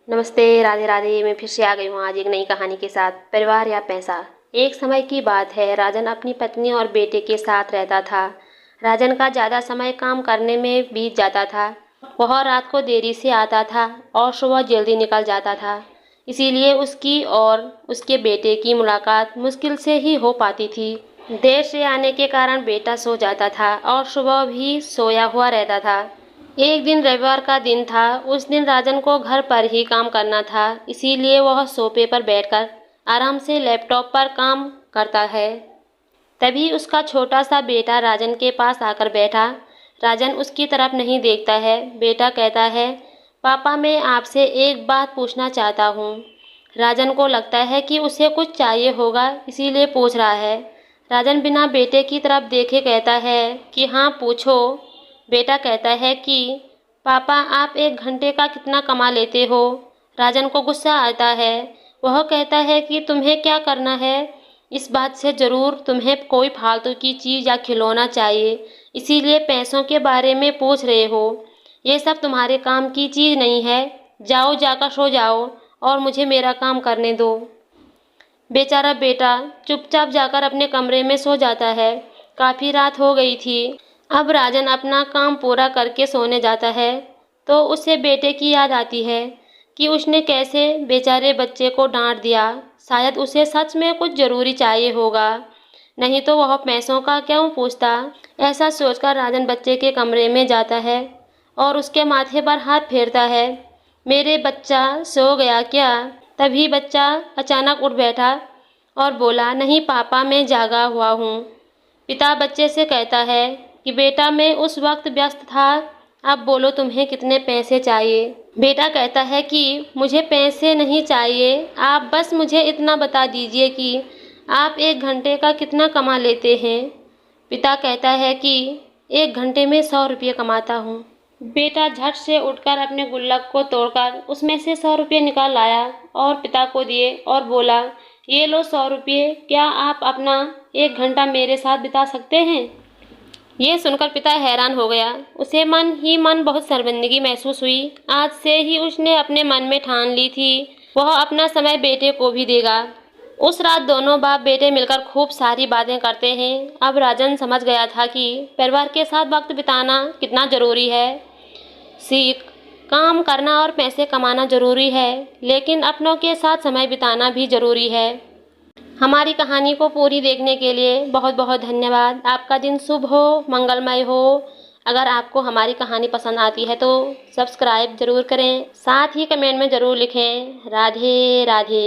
नमस्ते, राधे राधे। मैं फिर से आ गई हूँ आज एक नई कहानी के साथ। परिवार या पैसा। एक समय की बात है, राजन अपनी पत्नी और बेटे के साथ रहता था। राजन का ज़्यादा समय काम करने में बीत जाता था। वह रात को देरी से आता था और सुबह जल्दी निकल जाता था। इसीलिए उसकी और उसके बेटे की मुलाकात मुश्किल से ही हो पाती थी। देर से आने के कारण बेटा सो जाता था और सुबह भी सोया हुआ रहता था। एक दिन रविवार का दिन था। उस दिन राजन को घर पर ही काम करना था, इसीलिए वह सोफे पर बैठकर आराम से लैपटॉप पर काम करता है। तभी उसका छोटा सा बेटा राजन के पास आकर बैठा। राजन उसकी तरफ नहीं देखता है। बेटा कहता है, पापा मैं आपसे एक बात पूछना चाहता हूँ। राजन को लगता है कि उसे कुछ चाहिए होगा, इसीलिए पूछ रहा है। राजन बिना बेटे की तरफ देखे कहता है कि हाँ पूछो। बेटा कहता है कि पापा आप एक घंटे का कितना कमा लेते हो। राजन को गुस्सा आता है। वह कहता है कि तुम्हें क्या करना है, इस बात से ज़रूर तुम्हें कोई फालतू की चीज़ या खिलौना चाहिए, इसीलिए पैसों के बारे में पूछ रहे हो। ये सब तुम्हारे काम की चीज़ नहीं है। जाओ जाकर सो जाओ और मुझे मेरा काम करने दो। बेचारा बेटा चुपचाप जाकर अपने कमरे में सो जाता है। काफ़ी रात हो गई थी। अब राजन अपना काम पूरा करके सोने जाता है तो उसे बेटे की याद आती है कि उसने कैसे बेचारे बच्चे को डांट दिया। शायद उसे सच में कुछ ज़रूरी चाहिए होगा, नहीं तो वह पैसों का क्यों पूछता। ऐसा सोचकर राजन बच्चे के कमरे में जाता है और उसके माथे पर हाथ फेरता है। मेरे बच्चा सो गया क्या? तभी बच्चा अचानक उठ बैठा और बोला, नहीं पापा मैं जागा हुआ हूँ। पिता बच्चे से कहता है कि बेटा मैं उस वक्त व्यस्त था, अब बोलो तुम्हें कितने पैसे चाहिए। बेटा कहता है कि मुझे पैसे नहीं चाहिए, आप बस मुझे इतना बता दीजिए कि आप एक घंटे का कितना कमा लेते हैं। पिता कहता है कि एक घंटे में 100 रुपये कमाता हूँ। बेटा झट से उठकर अपने गुल्लक को तोड़कर उसमें से 100 रुपये निकाल लाया और पिता को दिए और बोला, ये लो 100 रुपये, क्या आप अपना एक घंटा मेरे साथ बिता सकते हैं? ये सुनकर पिता हैरान हो गया। उसे मन ही मन बहुत शर्मिंदगी महसूस हुई। आज से ही उसने अपने मन में ठान ली थी वह अपना समय बेटे को भी देगा। उस रात दोनों बाप बेटे मिलकर खूब सारी बातें करते हैं। अब राजन समझ गया था कि परिवार के साथ वक्त बिताना कितना ज़रूरी है। सीख काम करना और पैसे कमाना ज़रूरी है, लेकिन अपनों के साथ समय बिताना भी ज़रूरी है। हमारी कहानी को पूरी देखने के लिए बहुत बहुत धन्यवाद। आपका दिन शुभ हो, मंगलमय हो। अगर आपको हमारी कहानी पसंद आती है तो सब्सक्राइब ज़रूर करें, साथ ही कमेंट में ज़रूर लिखें राधे राधे।